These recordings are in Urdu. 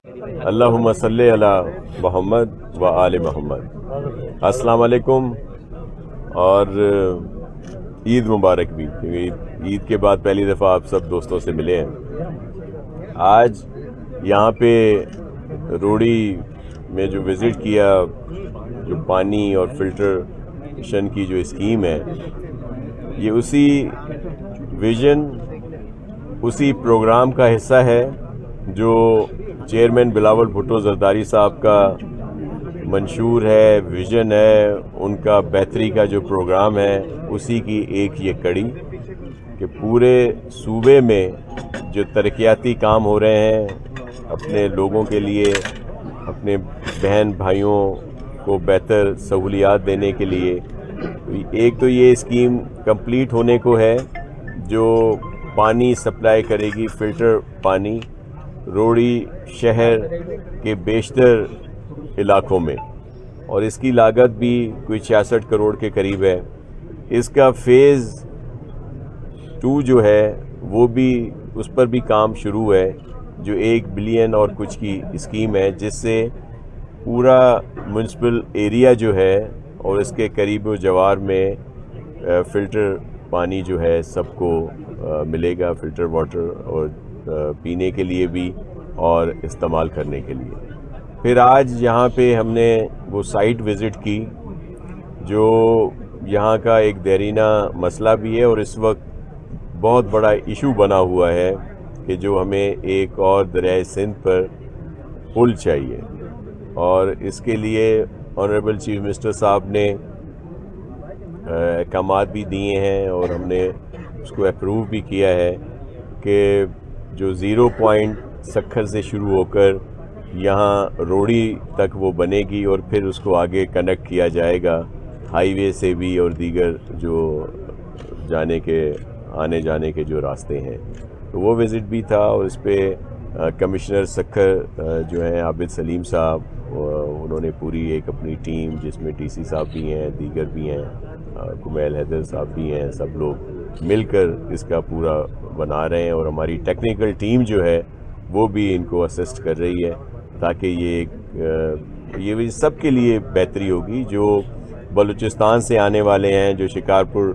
اللہم صلی علی محمد و آل محمد۔ السلام علیکم اور عید مبارک بھی، کیونکہ عید کے بعد پہلی دفعہ آپ سب دوستوں سے ملے ہیں۔ آج یہاں پہ روڑی میں جو وزٹ کیا، جو پانی اور فلٹریشن کی جو اسکیم ہے، یہ اسی ویژن، اسی پروگرام کا حصہ ہے جو چیئرمین بلاول بھٹو زرداری صاحب کا منشور ہے، ویژن ہے، ان کا بہتری کا جو پروگرام ہے، اسی کی ایک یہ کڑی کہ پورے صوبے میں جو ترقیاتی کام ہو رہے ہیں اپنے لوگوں کے لیے، اپنے بہن بھائیوں کو بہتر سہولیات دینے کے لیے، ایک تو یہ اسکیم کمپلیٹ ہونے کو ہے جو پانی سپلائی کرے گی، فلٹر پانی روڑی شہر کے بیشتر علاقوں میں، اور اس کی لاگت بھی کوئی 66 کروڑ کے قریب ہے۔ اس کا فیز 2 جو ہے وہ بھی، اس پر بھی کام شروع ہے، جو 1 بلین اور کچھ کی اسکیم ہے، جس سے پورا میونسپل ایریا جو ہے اور اس کے قریب و جوار میں فلٹر پانی جو ہے سب کو ملے گا، فلٹر واٹر، اور پینے کے لیے بھی اور استعمال کرنے کے لیے۔ پھر آج یہاں پہ ہم نے وہ سائٹ وزٹ کی جو یہاں کا ایک دیرینہ مسئلہ بھی ہے، اور اس وقت بہت بڑا ایشو بنا ہوا ہے کہ جو ہمیں ایک اور دریائے سندھ پر پل چاہیے، اور اس کے لیے آنریبل چیف منسٹر صاحب نے احکامات بھی دیے ہیں اور ہم نے اس کو اپروو بھی کیا ہے کہ جو 0 پوائنٹ سکھر سے شروع ہو کر یہاں روڑی تک وہ بنے گی، اور پھر اس کو آگے کنیکٹ کیا جائے گا ہائی وے سے بھی اور دیگر جو جانے کے آنے جانے کے جو راستے ہیں۔ تو وہ وزٹ بھی تھا، اور اس پہ کمشنر سکھر جو ہیں عابد سلیم صاحب، انہوں نے پوری ایک اپنی ٹیم، جس میں ٹی سی صاحب بھی ہیں، دیگر بھی ہیں، کمیل حیدر صاحب بھی ہیں، سب لوگ مل کر اس کا پورا بنا رہے ہیں، اور ہماری ٹیکنیکل ٹیم جو ہے وہ بھی ان کو اسسٹ کر رہی ہے، تاکہ یہ سب کے لیے بہتری ہوگی۔ جو بلوچستان سے آنے والے ہیں، جو شکارپور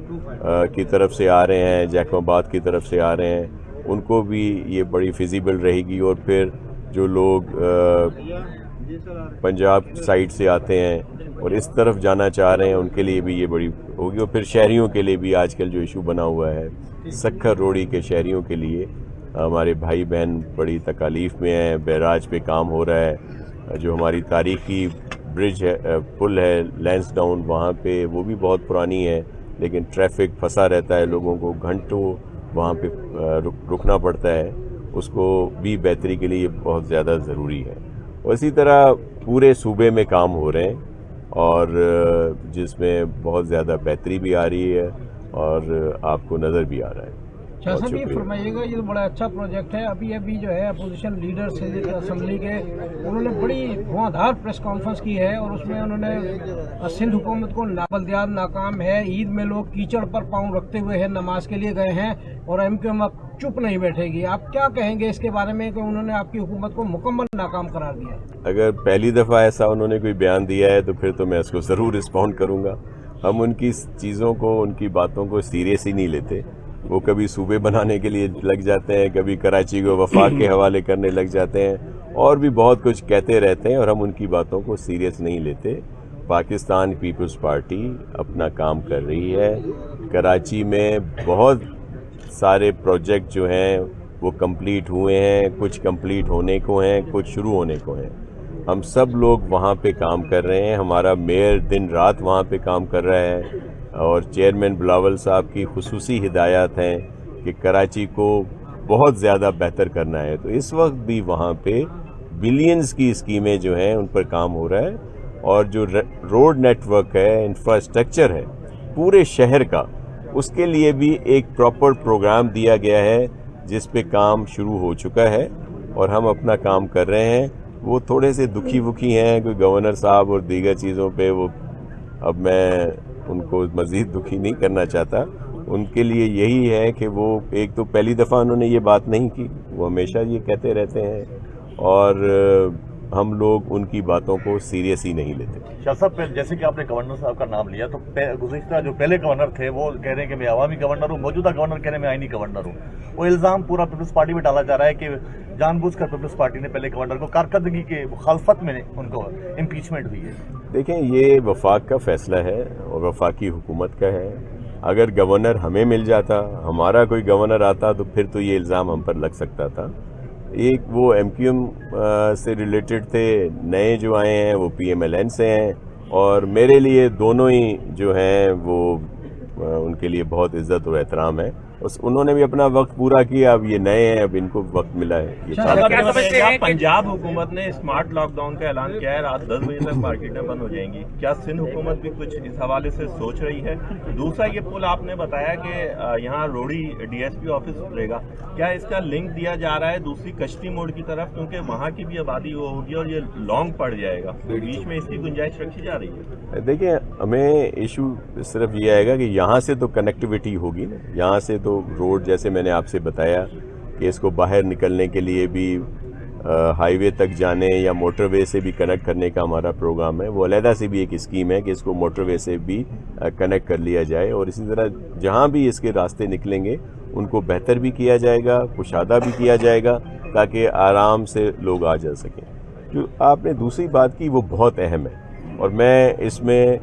کی طرف سے آ رہے ہیں، جیکم آباد کی طرف سے آ رہے ہیں، ان کو بھی یہ بڑی فیزیبل رہے گی، اور پھر جو لوگ پنجاب سائڈ سے آتے ہیں اور اس طرف جانا چاہ رہے ہیں، ان کے لیے بھی یہ بڑی ہوگی، اور پھر شہریوں کے لیے بھی آج کل جو ایشو بنا ہوا ہے سکھر روڑی کے شہریوں کے لیے، ہمارے بھائی بہن بڑی تکالیف میں ہیں۔ بیراج پہ کام ہو رہا ہے، جو ہماری تاریخی برج ہے، پل ہے لینس ڈاؤن، وہاں پہ وہ بھی بہت پرانی ہے، لیکن ٹریفک پھنسا رہتا ہے، لوگوں کو گھنٹوں وہاں پہ رکنا پڑتا ہے، اس کو بھی بہتری کے لیے بہت زیادہ ضروری ہے۔ اور اسی طرح پورے صوبے میں کام ہو رہے ہیں، اور جس میں بہت زیادہ بہتری بھی آ رہی ہے اور آپ کو نظر بھی آ رہا ہے۔ شاہ صاحب یہ فرمائیے گا، یہ تو بڑا اچھا پروجیکٹ ہے۔ ابھی جو ہے اپوزیشن لیڈر اسمبلی کے، انہوں نے بڑی دھواں پریس کانفرنس کی ہے، اور اس میں انہوں نے سندھ حکومت کو بلدیات ناکام ہے، عید میں لوگ کیچڑ پر پاؤں رکھتے ہوئے ہیں، نماز کے لیے گئے ہیں، اور ایم کیو ایم اب چپ نہیں بیٹھے گی۔ آپ کیا کہیں گے اس کے بارے میں کہ انہوں نے آپ کی حکومت کو مکمل ناکام قرار دیا؟ اگر پہلی دفعہ ایسا انہوں نے کوئی بیان دیا ہے تو پھر تو میں اس کو ضرور رسپونڈ کروں گا۔ ہم ان کی چیزوں کو، ان کی باتوں کو سیریس ہی نہیں لیتے۔ وہ کبھی صوبے بنانے کے لیے لگ جاتے ہیں، کبھی کراچی کو وفاق کے حوالے کرنے لگ جاتے ہیں، اور بھی بہت کچھ کہتے رہتے ہیں، اور ہم ان کی باتوں کو سیریس نہیں لیتے۔ پاکستان پیپلز پارٹی اپنا کام کر رہی ہے۔ کراچی میں بہت سارے پروجیکٹ جو ہیں وہ کمپلیٹ ہوئے ہیں، کچھ کمپلیٹ ہونے کو ہیں، کچھ شروع ہونے کو ہیں۔ ہم سب لوگ وہاں پہ کام کر رہے ہیں، ہمارا میئر دن رات وہاں پہ کام کر رہا ہے، اور چیئرمین بلاول صاحب کی خصوصی ہدایات ہیں کہ کراچی کو بہت زیادہ بہتر کرنا ہے۔ تو اس وقت بھی وہاں پہ بلینز کی اسکیمیں جو ہیں ان پر کام ہو رہا ہے، اور جو روڈ نیٹ ورک ہے، انفراسٹرکچر ہے پورے شہر کا، اس کے لیے بھی ایک پراپر پروگرام دیا گیا ہے، جس پہ کام شروع ہو چکا ہے، اور ہم اپنا کام کر رہے ہیں۔ وہ تھوڑے سے دکھی ہیں کوئی گورنر صاحب اور دیگر چیزوں پہ، وہ اب میں ان کو مزید دکھی نہیں کرنا چاہتا۔ ان کے لیے یہی ہے کہ وہ ایک تو پہلی دفعہ انہوں نے یہ بات نہیں کی، وہ ہمیشہ یہ کہتے رہتے ہیں، اور ہم لوگ ان کی باتوں کو سیریس ہی نہیں لیتے. شاہ صاحب جیسے کہ آپ نے گورنر صاحب کا نام لیا تو گزشتہ جو پہلے گورنر تھے وہ کہہ رہے ہیں کہ میں عوامی گورنر ہوں, موجودہ گورنر کہہ رہے ہیں میں آئینی گورنر ہوں. وہ الزام پورا پیپلز پارٹی میں ڈالا جا رہا ہے کہ جان بوجھ کر پیپلز پارٹی نے پہلے گورنر کو کارکردگی کے مخالفت میں ان کو امپیچمنٹ ہوئی ہے. دیکھیں, یہ وفاق کا فیصلہ ہے اور وفاقی حکومت کا ہے. اگر گورنر ہمیں مل جاتا, ہمارا کوئی گورنر آتا, تو پھر تو یہ الزام ہم پر لگ سکتا تھا. ایک وہ ایم کیو ایم سے ریلیٹڈ تھے, نئے جو آئے ہیں وہ پی ایم ایل این سے ہیں, اور میرے لیے دونوں ہی جو ہیں وہ ان کے لیے بہت عزت اور احترام ہے. انہوں نے بھی اپنا وقت پورا کیا, اب یہ نئے ہیں, اب ان کو وقت ملا ہے. یہ پنجاب حکومت نے اسمارٹ لاک ڈاؤن کا اعلان کیا ہے, رات 10 بجے تک مارکیٹیں بند ہو جائیں گی. کیا سندھ حکومت بھی کچھ اس حوالے سے سوچ رہی ہے؟ دوسرا, یہ پل آپ نے بتایا کہ یہاں روڑی ڈی ایس پی آفس کھلے گا, کیا اس کا لنک دیا جا رہا ہے دوسری کشتی موڑ کی طرف, کیونکہ وہاں کی بھی آبادی وہ ہوگی اور یہ لانگ پڑ جائے گا, بیچ میں اس کی گنجائش رکھی جا رہی ہے؟ دیکھیں, ہمیں ایشو صرف یہ آئے گا کہ یہاں سے تو کنیکٹیوٹی ہوگی نا, یہاں سے تو روڈ, جیسے میں نے آپ سے بتایا کہ اس کو باہر نکلنے کے لیے بھی ہائی وے تک جانے یا موٹر وے سے بھی کنیکٹ کرنے کا ہمارا پروگرام ہے. وہ علیحدہ سے بھی ایک اسکیم ہے کہ اس کو موٹر وے سے بھی کنیکٹ کر لیا جائے, اور اسی طرح جہاں بھی اس کے راستے نکلیں گے ان کو بہتر بھی کیا جائے گا, کشادہ بھی کیا جائے گا, تاکہ آرام سے لوگ آ جا سکیں. جو آپ نے دوسری بات کی وہ بہت اہم ہے, اور میں اس میں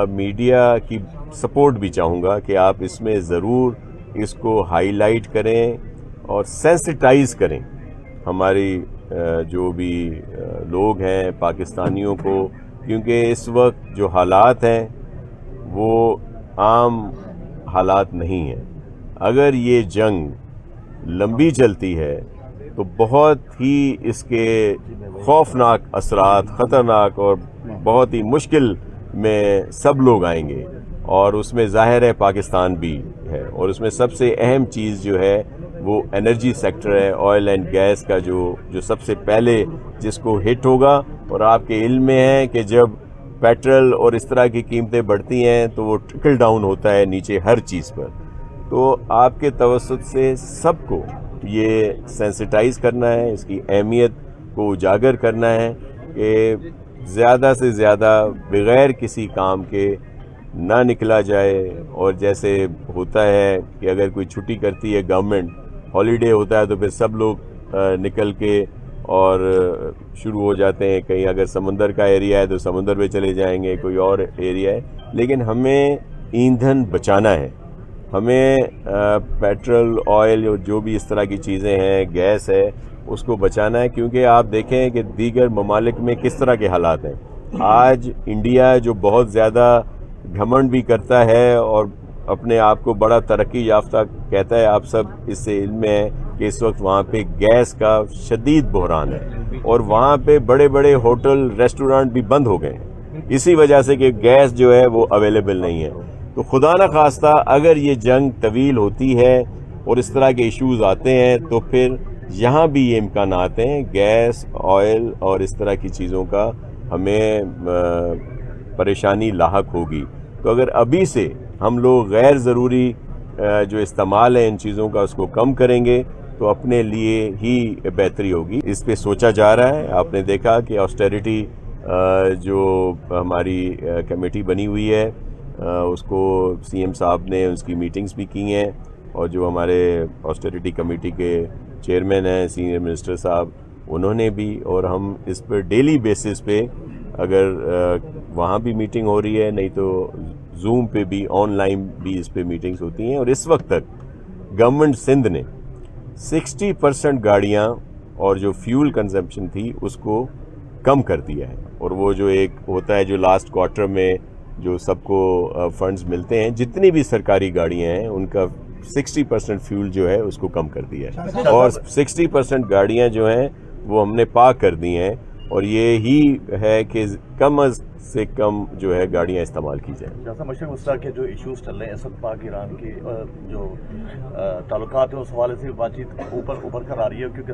میڈیا کی سپورٹ بھی چاہوں گا کہ آپ اس میں ضرور اس کو ہائی لائٹ کریں اور سینسٹائز کریں ہماری جو بھی لوگ ہیں پاکستانیوں کو, کیونکہ اس وقت جو حالات ہیں وہ عام حالات نہیں ہیں. اگر یہ جنگ لمبی چلتی ہے تو بہت ہی اس کے خوفناک اثرات, خطرناک اور بہت ہی مشکل میں سب لوگ آئیں گے, اور اس میں ظاہر ہے پاکستان بھی ہے, اور اس میں سب سے اہم چیز جو ہے وہ انرجی سیکٹر ہے, آئل اینڈ گیس کا جو سب سے پہلے جس کو ہٹ ہوگا. اور آپ کے علم میں ہے کہ جب پیٹرول اور اس طرح کی قیمتیں بڑھتی ہیں تو وہ ٹرکل ڈاؤن ہوتا ہے نیچے ہر چیز پر. تو آپ کے توسط سے سب کو یہ سینسٹائز کرنا ہے, اس کی اہمیت کو اجاگر کرنا ہے کہ زیادہ سے زیادہ بغیر کسی کام کے نہ نکلا جائے. اور جیسے ہوتا ہے کہ اگر کوئی چھٹی کرتی ہے گورنمنٹ, ہالیڈے ہوتا ہے, تو پھر سب لوگ نکل کے اور شروع ہو جاتے ہیں. کہیں اگر سمندر کا ایریا ہے تو سمندر پہ چلے جائیں گے, کوئی اور ایریا ہے. لیکن ہمیں ایندھن بچانا ہے, ہمیں پیٹرول, آئل اور جو بھی اس طرح کی چیزیں ہیں, گیس ہے, اس کو بچانا ہے. کیونکہ آپ دیکھیں کہ دیگر ممالک میں کس طرح کے حالات ہیں. آج انڈیا جو بہت زیادہ گھمنڈ بھی کرتا ہے اور اپنے آپ کو بڑا ترقی یافتہ کہتا ہے, آپ سب اس سے علم میں ہے کہ اس وقت وہاں پہ گیس کا شدید بحران ہے, اور وہاں پہ بڑے بڑے ہوٹل, ریسٹورانٹ بھی بند ہو گئے ہیں اسی وجہ سے کہ گیس جو ہے وہ اویلیبل نہیں ہے. تو خدا نہ خواستہ اگر یہ جنگ طویل ہوتی ہے اور اس طرح کے ایشوز آتے ہیں تو پھر یہاں بھی یہ امکانات ہیں گیس, آئل اور اس طرح کی چیزوں کا ہمیں پریشانی لاحق ہوگی. تو اگر ابھی سے ہم لوگ غیر ضروری جو استعمال ہے ان چیزوں کا اس کو کم کریں گے تو اپنے لیے ہی بہتری ہوگی. اس پہ سوچا جا رہا ہے. آپ نے دیکھا کہ آسٹیریٹی جو ہماری کمیٹی بنی ہوئی ہے اس کو سی ایم صاحب نے اس کی میٹنگز بھی کی ہیں, اور جو ہمارے آسٹیریٹی کمیٹی کے چیئرمین ہیں سینئر منسٹر صاحب, انہوں نے بھی, اور ہم اس پر ڈیلی بیسس پہ اگر وہاں بھی میٹنگ ہو رہی ہے, نہیں تو زوم پہ بھی, آن لائن بھی اس پہ میٹنگز ہوتی ہیں. اور اس وقت تک گورنمنٹ سندھ نے 60% گاڑیاں اور جو فیول کنزمپشن تھی اس کو کم کر دیا ہے. اور وہ جو ایک ہوتا ہے جو لاسٹ کوارٹر میں جو سب کو فنڈز ملتے ہیں, جتنی بھی سرکاری گاڑیاں ہیں ان کا 60% فیول جو ہے اس کو کم کر دیا ہے, اور 60% گاڑیاں جو ہیں وہ ہم نے پاک کر دی ہیں. اور یہی ہے کہ کم از سے کم جو ہے گاڑیاں استعمال کی جائیں. جیسا مشرق وسطیٰ کے جو ایشوز چل رہے ہیں اس وقت پاک ایران کے جو تعلقات ہیں اس حوالے سے بات چیت ابھر کر آ رہی ہے, کیونکہ